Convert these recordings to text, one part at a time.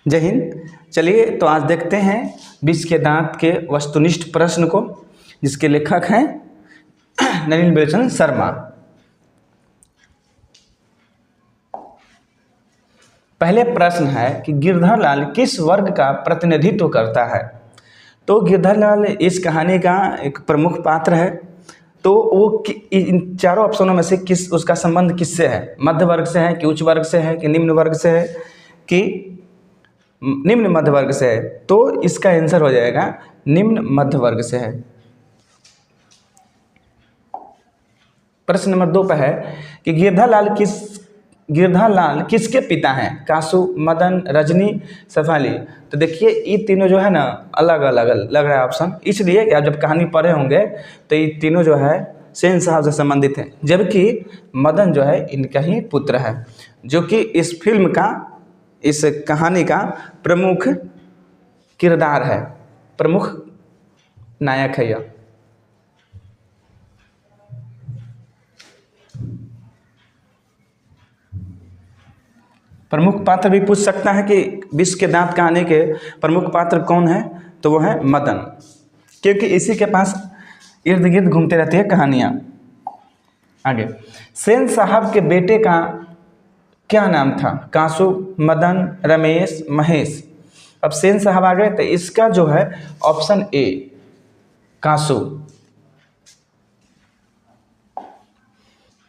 जय हिंद। चलिए तो आज देखते हैं विष के दांत के वस्तुनिष्ठ प्रश्न को, जिसके लेखक हैं नलिन बिलोचन शर्मा। पहले प्रश्न है कि गिरधरलाल किस वर्ग का प्रतिनिधित्व करता है। तो गिरधरलाल इस कहानी का एक प्रमुख पात्र है। तो वो इन चारों ऑप्शनों में से किस उसका संबंध किससे है? मध्य वर्ग से है कि उच्च वर्ग से है कि निम्न वर्ग से है कि निम्न मध्य वर्ग से है? तो इसका आंसर हो जाएगा निम्न मध्य वर्ग से है। प्रश्न नंबर 2 पर है कि गिरधरलाल किसके पिता हैं? कासू, मदन, रजनी, शेफाली। तो देखिए ये तीनों जो है ना अलग अलग लग रहा है ऑप्शन, इसलिए कि आप जब कहानी पढ़े होंगे तो ये तीनों जो है सेन साहब से संबंधित हैं, जबकि मदन जो है इनका ही पुत्र है, जो कि इस फिल्म का, इस कहानी का प्रमुख किरदार है, प्रमुख नायक है यह। प्रमुख पात्र भी पूछ सकता है कि विष के दांत कहानी के प्रमुख पात्र कौन है? तो वो है मदन, क्योंकि इसी के पास इर्द गिर्द घूमते रहती है कहानियाँ। आगे, सेन साहब के बेटे का क्या नाम था? कासू, मदन, रमेश, महेश। अब सेन साहब आ गए तो इसका जो है ऑप्शन ए कासू।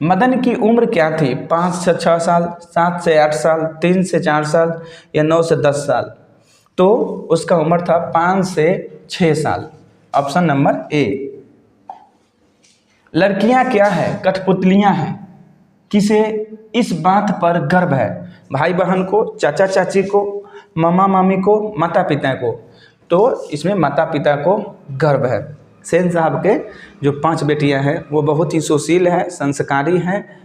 मदन की उम्र क्या थी? 5 से 6 साल, 7 से 8 साल, 3 से 4 साल या 9 से 10 साल? तो उसका उम्र था 5 से 6 साल, ऑप्शन नंबर ए। लड़कियां क्या है? कठपुतलियां हैं। किसे इस बात पर गर्व है? भाई बहन को, चाचा चाची को, मामा मामी को, माता पिता को? तो इसमें माता पिता को गर्व है। सेन साहब के जो 5 बेटियां हैं वो बहुत ही सुशील है, संस्कारी हैं।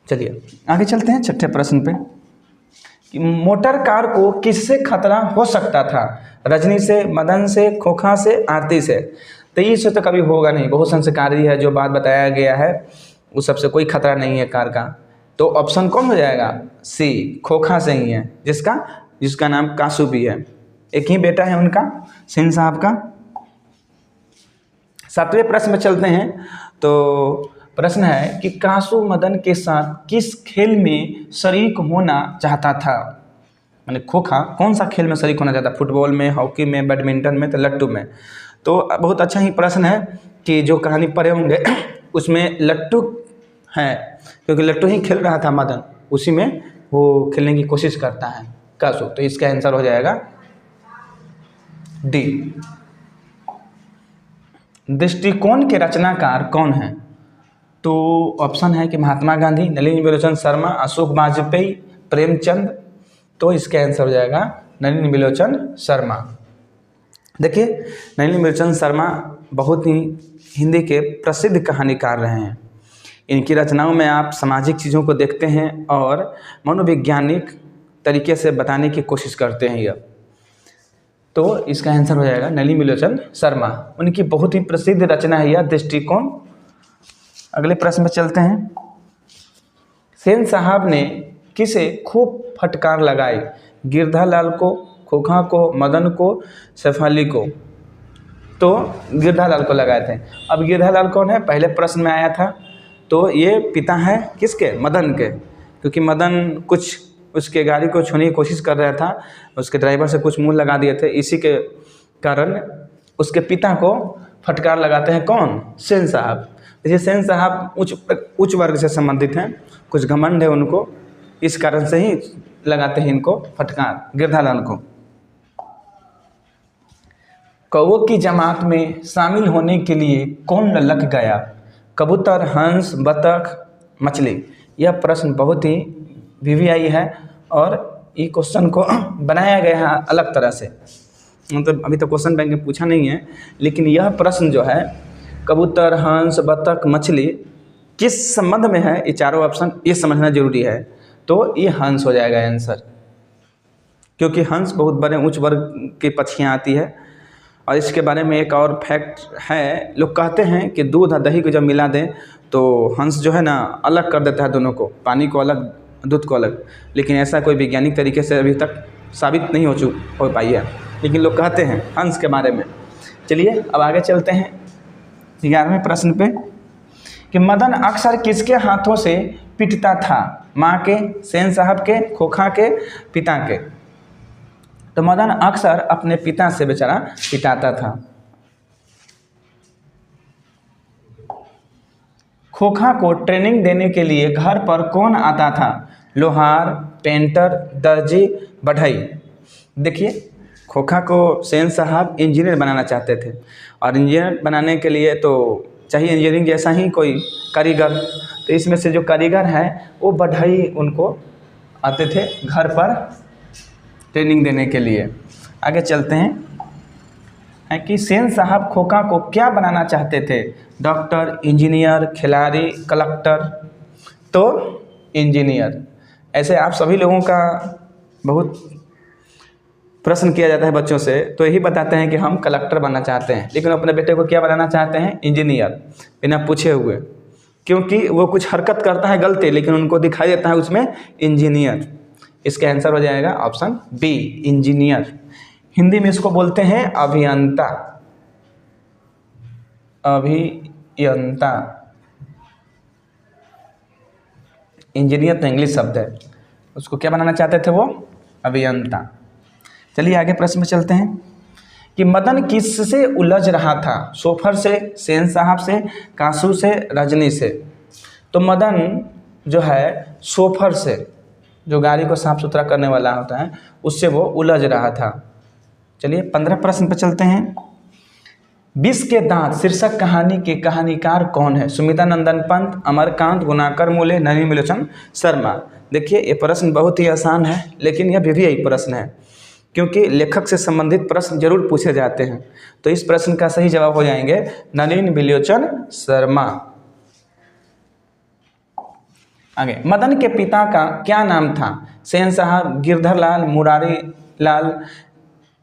चलिए आगे चलते हैं छठे प्रश्न पे कि मोटर कार को किससे खतरा हो सकता था? रजनी से, मदन से, खोखा से, आरती से? तो इससे तो कभी होगा नहीं, बहुत संस्कारी है, जो बात बताया गया है उस सबसे कोई खतरा नहीं है कार का। तो ऑप्शन कौन हो जाएगा? सी, खोखा से ही है, जिसका नाम कासू भी है। एक ही बेटा है उनका, सेन साहब का। 7वें प्रश्न में चलते हैं। तो प्रश्न है कि कासू मदन के साथ किस खेल में शरीक होना चाहता था? माने खोखा कौन सा खेल में शरीक होना चाहता? फुटबॉल में, हॉकी में, बैडमिंटन में, तो लट्टू में? तो बहुत अच्छा ही प्रश्न है कि जो कहानी पढ़े होंगे उसमें लट्टू है, क्योंकि लट्टू ही खेल रहा था मदन, उसी में वो खेलने की कोशिश करता है कासू। तो इसका आंसर हो जाएगा डी। दृष्टिकोण के रचनाकार कौन है? तो ऑप्शन है कि महात्मा गांधी, नलिन बिलोचन शर्मा, अशोक वाजपेयी, प्रेमचंद। तो इसका आंसर हो जाएगा नलिन बिलोचन शर्मा। देखिए नलिन बिलोचन शर्मा बहुत ही हिंदी के प्रसिद्ध कहानीकार रहे हैं। इनकी रचनाओं में आप सामाजिक चीज़ों को देखते हैं और मनोवैज्ञानिक तरीके से बताने की कोशिश करते हैं यह। तो इसका आंसर हो जाएगा नलिन बिलोचन शर्मा। उनकी बहुत ही प्रसिद्ध रचना है यह दृष्टिकोण। अगले प्रश्न में चलते हैं। सेन साहब ने किसे खूब फटकार लगाई? गिरधरलाल को, खोखा को, मदन को, शेफाली को? तो गिरधरलाल को लगाए थे। अब गिरधरलाल कौन है? पहले प्रश्न में आया था। तो ये पिता है किसके? मदन के, क्योंकि मदन कुछ उसके गाड़ी को छूने की कोशिश कर रहा था, उसके ड्राइवर से कुछ मुंह लगा दिए थे, इसी के कारण उसके पिता को फटकार लगाते हैं कौन? सेन साहब। जैसे सेन साहब उच्च वर्ग से संबंधित हैं, कुछ घमंड है उनको, इस कारण से ही लगाते हैं इनको फटकार, गिरधरलाल को। कौओं की जमात में शामिल होने के लिए कौन ललक गया? कबूतर, हंस, बतख, मछली? यह प्रश्न बहुत ही VVI है और ये क्वेश्चन को बनाया गया है अलग तरह से, मतलब अभी तो क्वेश्चन बैंक में पूछा नहीं है, लेकिन यह प्रश्न जो है कबूतर, हंस, बतख, मछली किस संबंध में है, ये चारों ऑप्शन ये समझना जरूरी है। तो ये हंस हो जाएगा आंसर, क्योंकि हंस बहुत बड़े उच्च वर्ग की पक्षियाँ आती है। और इसके बारे में एक और फैक्ट है, लोग कहते हैं कि दूध और दही को जब मिला दें तो हंस जो है ना अलग कर देता है दोनों को, पानी को अलग, दूध को अलग, लेकिन ऐसा कोई वैज्ञानिक तरीके से अभी तक साबित नहीं हो पाई है, लेकिन लोग कहते हैं हंस के बारे में। चलिए अब आगे चलते हैं 11वें प्रश्न पे कि मदन अक्सर किसके हाथों से पीटता था? माँ के, सेन साहब के, खोखा के, पिता के। तो मदन अक्सर अपने पिता से बेचारा पिटाता था। खोखा को ट्रेनिंग देने के लिए घर पर कौन आता था? लोहार, पेंटर, दर्जी, बढ़ई। देखिए, खोखा को सेन साहब इंजीनियर बनाना चाहते थे और इंजीनियर बनाने के लिए तो चाहिए इंजीनियरिंग जैसा ही कोई कारीगर। तो इसमें से जो कारीगर है वो बढ़ई उनको आते थे घर पर ट्रेनिंग देने के लिए। आगे चलते हैं है कि सेन साहब खोखा को क्या बनाना चाहते थे? डॉक्टर, इंजीनियर, खिलाड़ी, कलेक्टर। तो इंजीनियर। ऐसे आप सभी लोगों का बहुत प्रश्न किया जाता है बच्चों से, तो यही बताते हैं कि हम कलेक्टर बनना चाहते हैं, लेकिन अपने बेटे को क्या बनाना चाहते हैं? इंजीनियर, बिना पूछे हुए, क्योंकि वो कुछ हरकत करता है गलती, लेकिन उनको दिखाई देता है उसमें इंजीनियर। इसका आंसर हो जाएगा ऑप्शन बी, इंजीनियर। हिंदी में इसको बोलते हैं अभियंता। अभियंता। इंजीनियर तो इंग्लिश शब्द है, उसको क्या बनाना चाहते थे वो? अभियंता। चलिए आगे प्रश्न में चलते हैं कि मदन किससे उलझ रहा था? सोफर से, सेन साहब से, कासू से, रजनी से। तो मदन जो है सोफर से, जो गाड़ी को साफ सुथरा करने वाला होता है, उससे वो उलझ रहा था। चलिए 15 प्रश्न पर चलते हैं। विष के दांत शीर्षक कहानी के कहानीकार कौन है? सुमिता नंदन पंत, अमरकांत, गुनाकर मूले, नलिनी बिलोचन शर्मा। देखिए ये प्रश्न बहुत ही आसान है, लेकिन यह भी यही प्रश्न है, क्योंकि लेखक से संबंधित प्रश्न जरूर पूछे जाते हैं। तो इस प्रश्न का सही जवाब हो जाएंगे नलिनी बिलोचन शर्मा। आगे, मदन के पिता का क्या नाम था? सेन साहब, गिरधर लाल, मुरारी लाल,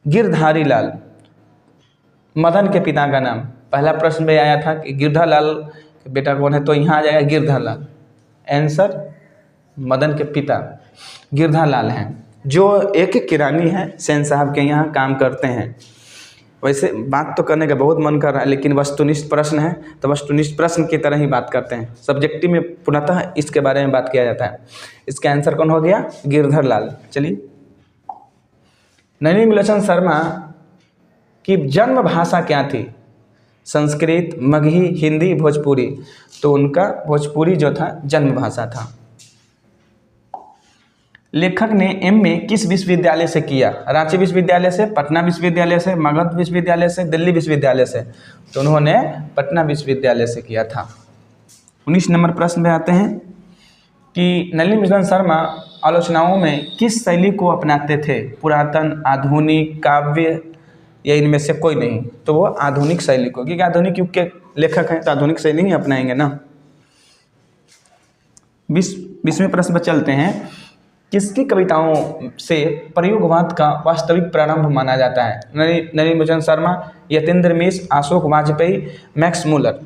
गिरधारी लाल। मदन के पिता का नाम, पहला प्रश्न में आया था कि गिरधर लाल के बेटा कौन है, तो यहाँ आ जाएगा गिरधर लाल। आंसर मदन के पिता गिरधर लाल हैं, जो एक किरानी है, सेन साहब के यहाँ काम करते हैं। वैसे बात तो करने का बहुत मन कर रहा है, लेकिन वस्तुनिष्ठ प्रश्न है तो वस्तुनिष्ठ प्रश्न की तरह ही बात करते हैं। सब्जेक्टिव में पुनः इसके बारे में बात किया जाता है। इसका आंसर कौन हो गया? गिरधर लाल। चलिए, नलिनी बिलोचन शर्मा की जन्म भाषा क्या थी? संस्कृत, मगही, हिंदी, भोजपुरी। तो उनका भोजपुरी जो था जन्म भाषा था। लेखक ने एमए किस विश्वविद्यालय से किया? रांची विश्वविद्यालय से, पटना विश्वविद्यालय से, मगध विश्वविद्यालय से, दिल्ली विश्वविद्यालय से। तो उन्होंने पटना विश्वविद्यालय से किया था। 19 नंबर प्रश्न में आते हैं कि नलिनी बिलोचन शर्मा आलोचनाओं में किस शैली को अपनाते थे? पुरातन, आधुनिक, काव्य या इनमें से कोई नहीं? तो वो आधुनिक शैली को, क्योंकि आधुनिक युग के लेखक हैं तो आधुनिक शैली ही अपनाएंगे ना। 20वें प्रश्न पर चलते हैं। किसकी कविताओं से प्रयोगवाद का वास्तविक प्रारंभ माना जाता है? नलिनी बिलोचन शर्मा, यतीन्द्र मिश्र, अशोक वाजपेयी, मैक्स मुलर।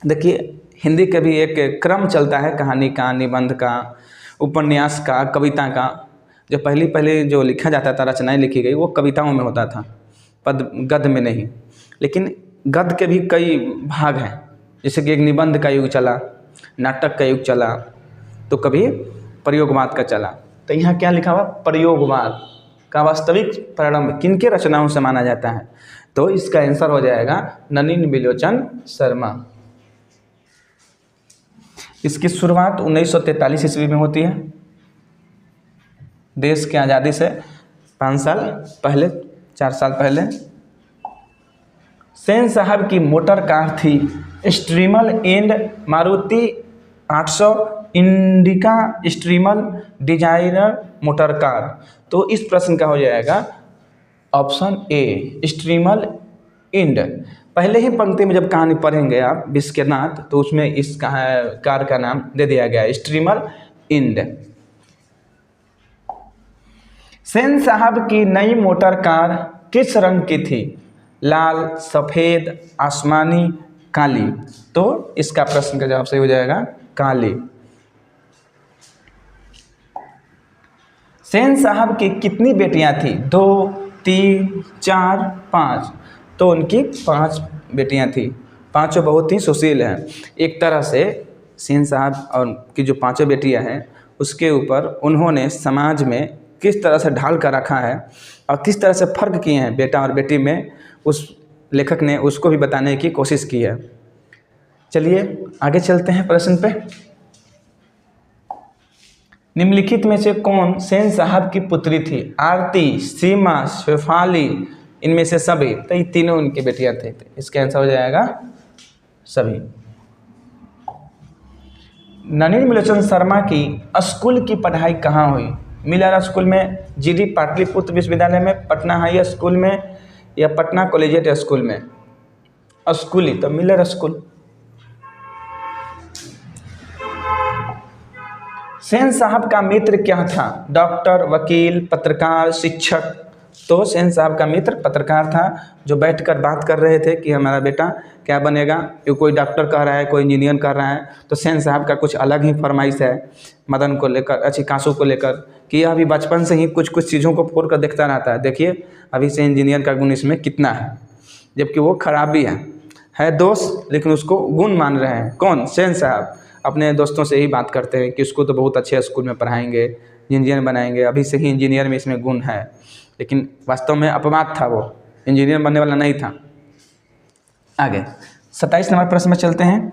देखिए हिंदी का भी एक क्रम चलता है, कहानी का, निबंध का, उपन्यास का, कविता का। जो पहले जो लिखा जाता था, रचनाएं लिखी गई, वो कविताओं में होता था, पद गद्य में नहीं। लेकिन गद्य के भी कई भाग हैं, जैसे कि एक निबंध का युग चला, नाटक का युग चला, तो कभी प्रयोगवाद का चला। तो यहाँ क्या लिखा हुआ? प्रयोगवाद का वास्तविक प्रारंभ किनके रचनाओं से माना जाता है? तो इसका आंसर हो जाएगा नलिनी बिलोचन शर्मा। इसकी शुरुआत 1943 ईस्वी में होती है, देश की आज़ादी से 5 साल पहले, 4 साल पहले। सेन साहब की मोटर कार थी streamline and Maruti 800 Indica streamline designer motor car. तो इस प्रश्न का हो जाएगा ऑप्शन ए, स्ट्रीमल इंड। पहले ही पंक्ति में जब कहानी पढ़ेंगे आप विष के दांत, तो उसमें इस कार का नाम दे दिया गया है, स्ट्रीमल इंड। सेन साहब की नई मोटर कार किस रंग की थी? लाल, सफ़ेद, आसमानी, काली। तो इसका प्रश्न का जवाब सही हो जाएगा काली। सेन साहब की कितनी बेटियां थी? 2, 3, 4, 5। तो उनकी 5 बेटियां थी। पांचों बहुत ही सुशील हैं। एक तरह से सेन साहब और की जो 5 बेटियां हैं उसके ऊपर उन्होंने समाज में किस तरह से ढाल कर रखा है और किस तरह से फ़र्क किए हैं बेटा और बेटी में, उस लेखक ने उसको भी बताने की कोशिश की है। चलिए आगे चलते हैं प्रश्न पे। निम्नलिखित में से कौन सेन साहब की पुत्री थी? आरती, सीमा, शेफाली, इनमें से सभी। तो ये तीनों उनकी बेटियां थे। तो इसका आंसर हो जाएगा सभी। नलिनी बिलोचन शर्मा की स्कूल की पढ़ाई कहाँ हुई? मिलर स्कूल में, जीडी पाटलिपुत्र विश्वविद्यालय में, पटना हाई स्कूल में, या पटना कॉलेजिएट स्कूल में? स्कूली तो मिलर स्कूल। सेन साहब का मित्र क्या था? डॉक्टर, वकील, पत्रकार, शिक्षक? तो सेन साहब का मित्र पत्रकार था, जो बैठकर बात कर रहे थे कि हमारा बेटा क्या बनेगा। ये कोई डॉक्टर कह रहा है, कोई इंजीनियर कर रहा है, तो सेन साहब का कुछ अलग ही फरमाइश है मदन को लेकर, अच्छी कांसू को लेकर, कि यह अभी बचपन से ही कुछ कुछ चीज़ों को फोड़ कर देखता रहता है। देखिए अभी से इंजीनियर का गुण इसमें कितना है, जबकि वो खराबी है दोष, लेकिन उसको गुण मान रहे हैं। कौन? सेन साहब अपने दोस्तों से ही बात करते हैं कि उसको तो बहुत अच्छे स्कूल में पढ़ाएंगे, इंजीनियर बनाएंगे, अभी से ही इंजीनियर में इसमें गुण है। लेकिन वास्तव में अपवाद था, वो इंजीनियर बनने वाला नहीं था। आगे 27 नंबर प्रश्न में चलते हैं।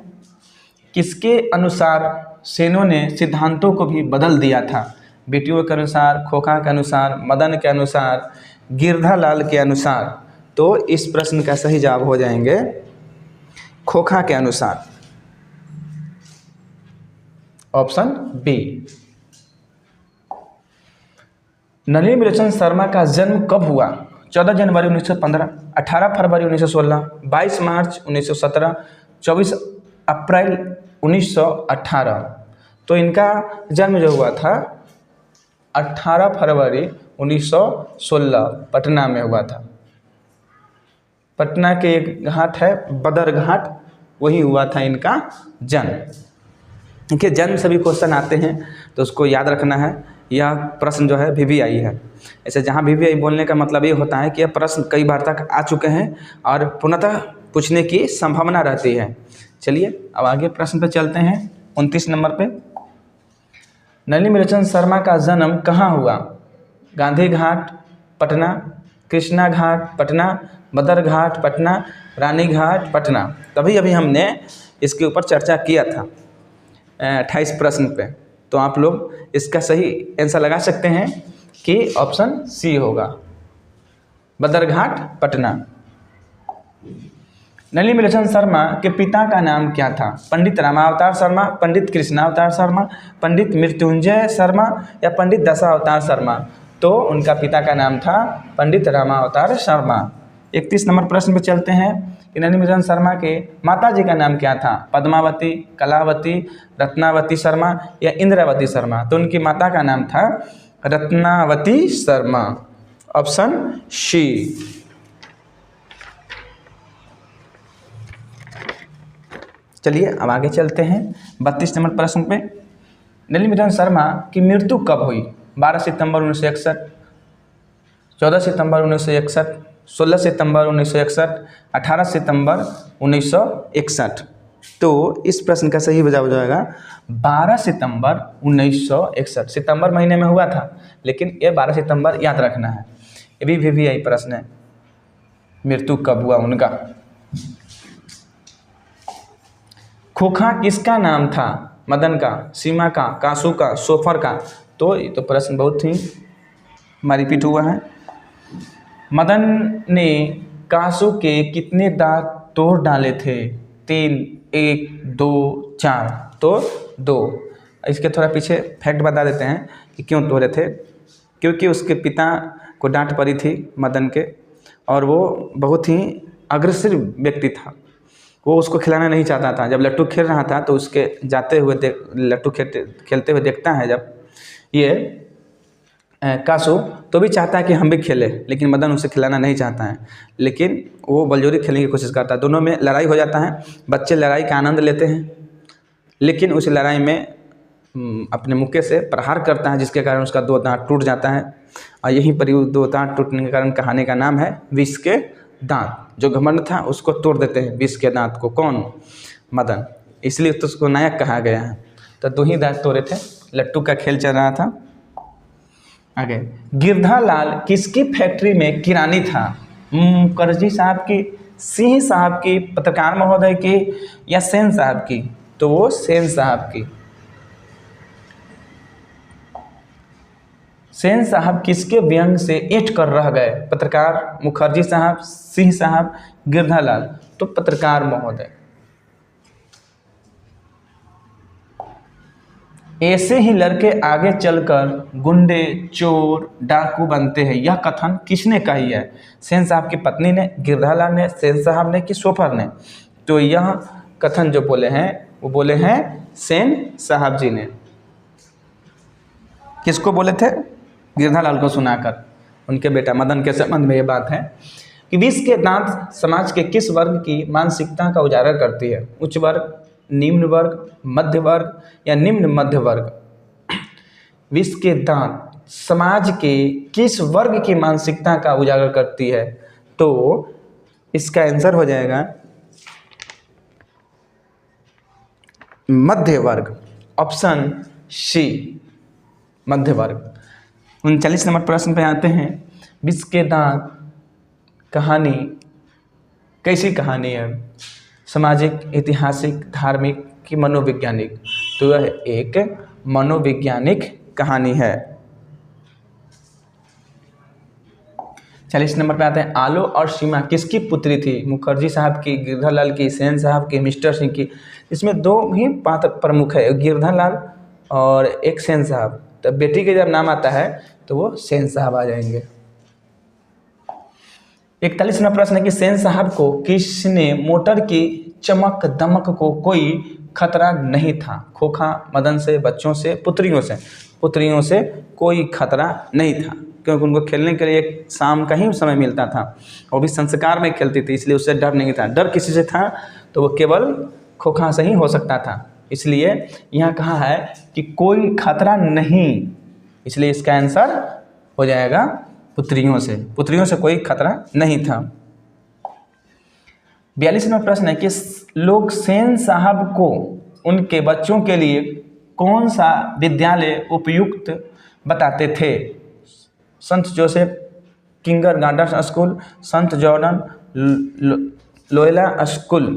किसके अनुसार सेनों ने सिद्धांतों को भी बदल दिया था? बेटियों के अनुसार, खोखा के अनुसार, मदन के अनुसार, गिरधालाल के अनुसार? तो इस प्रश्न का सही जवाब हो जाएंगे खोखा के अनुसार, ऑप्शन बी। नलिनी बिलोचन शर्मा का जन्म कब हुआ? 14 जनवरी 1915, 18 फरवरी 1916, 22 मार्च 1917, 24 अप्रैल 1918। तो इनका जन्म जो हुआ था 18 फरवरी 1916 पटना में हुआ था। पटना के एक घाट है बदर घाट, वही हुआ था इनका जन्म। इनके जन्म से भी क्वेश्चन आते हैं तो उसको याद रखना है। यह प्रश्न जो है VVI है। ऐसे जहाँ VVI बोलने का मतलब ये होता है कि यह प्रश्न कई बार तक आ चुके हैं और पुनः पूछने की संभावना रहती है। चलिए अब आगे प्रश्न पे चलते हैं। 29 नंबर पे, नलिनी बिलोचन शर्मा का जन्म कहाँ हुआ? गांधी घाट पटना, कृष्णा घाट पटना, बदर घाट पटना, रानी घाट पटना? तभी अभी हमने इसके ऊपर चर्चा किया था 28 प्रश्न पे। तो आप लोग इसका सही आंसर लगा सकते हैं कि ऑप्शन सी होगा, बदरघाट पटना। नलिनी बिलोचन शर्मा के पिता का नाम क्या था? पंडित रामावतार शर्मा, पंडित कृष्णावतार शर्मा, पंडित मृत्युंजय शर्मा, या पंडित दशावतार शर्मा? तो उनका पिता का नाम था पंडित रामावतार शर्मा। 31 नंबर प्रश्न पे चलते हैं कि नलिनी बिलोचन शर्मा के माता जी का नाम क्या था? पद्मावती, कलावती, रत्नावती शर्मा, या इंद्रावती शर्मा? तो उनकी माता का नाम था रत्नावती शर्मा, ऑप्शन सी। चलिए अब आगे चलते हैं 32 नंबर प्रश्न पे। नलिनी बिलोचन शर्मा की मृत्यु कब हुई? 12 सितंबर 1961, 14 सितंबर 1961, 16 सितंबर 1961, 18 सितंबर 1961? तो इस प्रश्न का सही जवाब हो जाएगा 12 सितंबर 1961। सितंबर महीने में हुआ था, लेकिन ये 12 सितंबर याद रखना है। ये भी VVI प्रश्न है, मृत्यु कब हुआ उनका। खोखा किसका नाम था? मदन का, सीमा का, कासू का, सोफर का? तो ये तो प्रश्न बहुत ही रिपीट हुआ है। मदन ने कासू के कितने दांत तोड़ डाले थे? 3, 1, 2, 4? तो 2। इसके थोड़ा पीछे फैक्ट बता देते हैं कि क्यों तोड़े थे। क्योंकि उसके पिता को डांट पड़ी थी मदन के, और वो बहुत ही अग्रेसिव व्यक्ति था। वो उसको खिलाना नहीं चाहता था। जब लट्टू खेल रहा था तो उसके जाते हुए लट्टू खेलते हुए देखता है जब ये कासू, तो भी चाहता है कि हम भी खेलें, लेकिन मदन उसे खिलाना नहीं चाहता है। लेकिन वो बलजोरी खेलने की कोशिश करता है। दोनों में लड़ाई हो जाता है। बच्चे लड़ाई का आनंद लेते हैं, लेकिन उस लड़ाई में अपने मुक्के से प्रहार करता है, जिसके कारण उसका 2 दांत टूट जाता है। और यहीं पर 2 दांत टूटने के कारण कहानी का नाम है विष के दांत। जो घमंड था उसको तोड़ देते हैं विष के दांत को, कौन? मदन, इसलिए तो उसको नायक कहा गया है। तो 2 ही दांत तोड़े थे, लट्टू का खेल चल रहा था। आगे, गिरधालाल किसकी फैक्ट्री में किरानी था? मुखर्जी साहब की, सिंह साहब की, पत्रकार महोदय की, या सेन साहब की? तो वो सेन साहब की। सेन साहब किसके व्यंग से ऐंठ कर रह गए? पत्रकार मुखर्जी साहब, सिंह साहब, गिरधालाल? तो पत्रकार महोदय। ऐसे ही लड़के आगे चलकर गुंडे, चोर, डाकू बनते हैं, यह कथन किसने कही है? सेन साहब की पत्नी ने, गिरधालाल ने, सेन साहब ने कि सोफर ने? तो यह कथन जो बोले हैं वो बोले हैं सेन साहब जी ने। किसको बोले थे? गिरधालाल को सुनाकर। उनके बेटा मदन के संबंध में ये बात है कि विष के दांत समाज के किस वर्ग की मानसिकता का उजागर करती है? उच्च वर्ग, निम्न वर्ग, मध्य वर्ग, या निम्न मध्य वर्ग? विष के दांत समाज के किस वर्ग की मानसिकता का उजागर करती है? तो इसका आंसर हो जाएगा मध्य वर्ग, ऑप्शन सी, मध्य वर्ग। 39 नंबर प्रश्न पे आते हैं। विष के दांत कहानी कैसी कहानी है? सामाजिक, ऐतिहासिक, धार्मिक कि मनोवैज्ञानिक? तो यह एक मनोवैज्ञानिक कहानी है। 40 नंबर पे आते हैं। आलो और सीमा किसकी पुत्री थी? मुखर्जी साहब की, गिरधालाल की, सेन साहब की, मिस्टर सिंह की? इसमें 2 ही पात्र प्रमुख है, गिरधालाल और एक सेन साहब। तो बेटी के जब नाम आता है तो वो सेन साहब आ जाएंगे। 41 नंबर प्रश्न है कि सेन साहब को किसने मोटर की चमक दमक को कोई खतरा नहीं था? खोखा, मदन से, बच्चों से, पुत्रियों से? पुत्रियों से कोई खतरा नहीं था, क्योंकि उनको खेलने के लिए एक शाम का ही समय मिलता था, वो भी संस्कार में खेलती थी, इसलिए उससे डर नहीं था। डर किसी से था तो वो केवल खोखा से ही हो सकता था, इसलिए यहाँ कहा है कि कोई खतरा नहीं, इसलिए इसका आंसर हो जाएगा पुत्रियों से। पुत्रियों से कोई खतरा नहीं था। 42 नंबर प्रश्न है कि लोग सेन साहब को उनके बच्चों के लिए कौन सा विद्यालय उपयुक्त बताते थे? संत जोसेफ किंडरगार्टन स्कूल, संत जॉर्डन लोयोला स्कूल?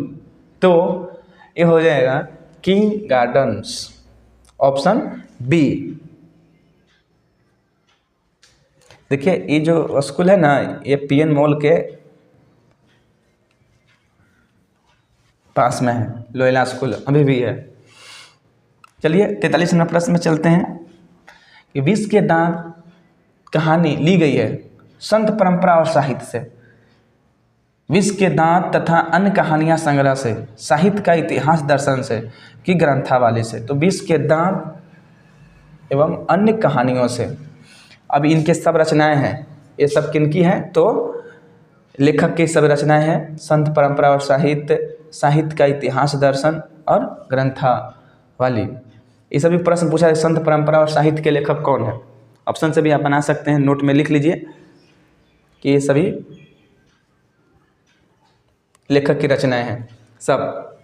तो ये हो जाएगा किंग गार्डन्स, ऑप्शन बी। देखिए ये जो स्कूल है ना, ये पीएन मॉल के पास में है, लोयोला स्कूल अभी भी है। चलिए 43 नंबर प्रश्न में चलते हैं कि विष के दांत कहानी ली गई है संत परंपरा और साहित्य से। विष के दांत तथा अन्य कहानियां संग्रह से, साहित्य का इतिहास दर्शन से कि ग्रंथावली से? तो विष के दांत एवं अन्य कहानियों से। अब इनके सब रचनाएं हैं, ये सब किनकी हैं? तो लेखक की सब रचनाएं हैं, संत परंपरा और साहित्य, साहित्य का इतिहास दर्शन और ग्रंथावली। ये सभी प्रश्न पूछा है संत परंपरा और साहित्य के लेखक कौन है? ऑप्शन से भी आप बना सकते हैं, नोट में लिख लीजिए कि ये सभी लेखक की रचनाएं हैं सब।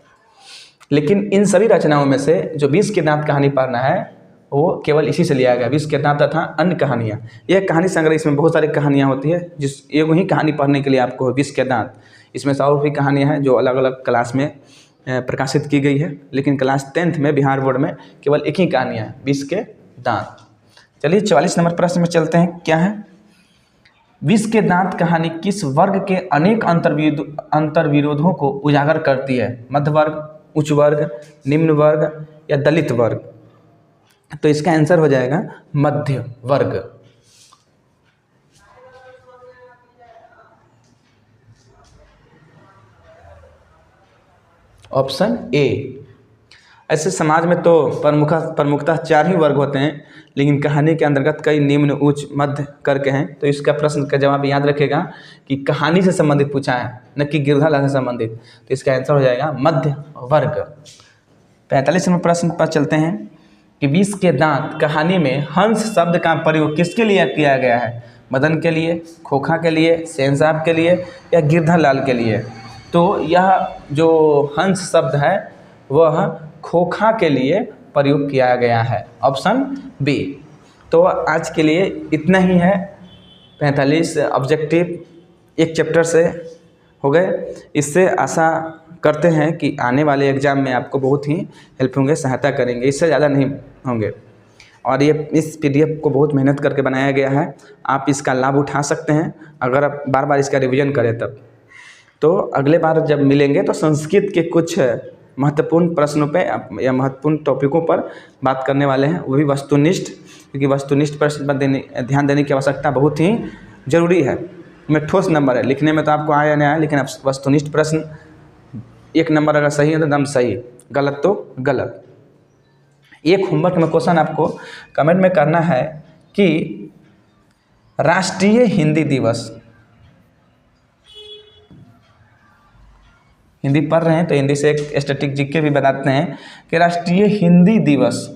लेकिन इन सभी रचनाओं में से जो विष के दांत कहानी पढ़ना है वो केवल इसी से लिया गया, विष के दांत तथा अन्य कहानियाँ। यह कहानी संग्रह, इसमें बहुत सारी कहानियाँ होती है, जिस एक ही कहानी पढ़ने के लिए आपको विष के दांत। इसमें से और भी कहानियाँ हैं जो अलग अलग क्लास में प्रकाशित की गई है, लेकिन क्लास 10th में बिहार बोर्ड में केवल एक ही कहानियाँ है, विष के दांत। चलिए 44 नंबर प्रश्न में चलते हैं, क्या है? विष के दांत कहानी किस वर्ग के अनेक अंतर्विरोधों को उजागर करती है? मध्य वर्ग, उच्च वर्ग, निम्न वर्ग या दलित वर्ग? तो इसका आंसर हो जाएगा मध्य वर्ग। Option A. ऐसे समाज में तो प्रमुखतः 4 ही वर्ग होते हैं, लेकिन कहानी के अंतर्गत कई निम्न, उच्च, मध्य करके हैं। तो इसका प्रश्न का जवाब याद रखेगा कि कहानी से संबंधित पूछा है, न कि गिरधालाल से संबंधित। तो इसका आंसर हो जाएगा मध्य वर्ग। 45 नंबर प्रश्न पर चलते हैं कि विष के दांत कहानी में हंस शब्द का प्रयोग किसके लिए किया गया है? मदन के लिए, खोखा के लिए, शहंशाह के लिए या गिरधालाल के लिए? तो यह जो हंस शब्द है वह खोखा के लिए प्रयोग किया गया है, ऑप्शन बी। तो आज के लिए इतना ही है। 45 ऑब्जेक्टिव एक चैप्टर से हो गए। इससे आशा करते हैं कि आने वाले एग्ज़ाम में आपको बहुत ही हेल्प होंगे, सहायता करेंगे, इससे ज़्यादा नहीं होंगे। और ये इस पीडीएफ को बहुत मेहनत करके बनाया गया है, आप इसका लाभ उठा सकते हैं अगर आप बार बार इसका रिवीजन करें तब। तो अगले बार जब मिलेंगे तो संस्कृत के कुछ महत्वपूर्ण प्रश्नों पे या महत्वपूर्ण टॉपिकों पर बात करने वाले हैं, वो भी वस्तुनिष्ठ, क्योंकि वस्तुनिष्ठ प्रश्न पर ध्यान देने की आवश्यकता बहुत ही ज़रूरी है। में ठोस नंबर है, लिखने में तो आपको आया नहीं आया, लेकिन अब वस्तुनिष्ठ प्रश्न 1 नंबर अगर सही है तो एकदम सही, गलत तो गलत। एक होमवर्क में क्वेश्चन आपको कमेंट में करना है कि राष्ट्रीय हिंदी दिवस, हिंदी पढ़ रहे हैं तो हिंदी से एक स्टैटिक जीके भी बताते हैं कि राष्ट्रीय हिंदी दिवस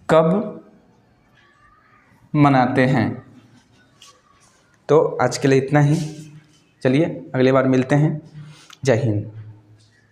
कब मनाते हैं। तो आज के लिए इतना ही, चलिए अगली बार मिलते हैं। जय हिंद।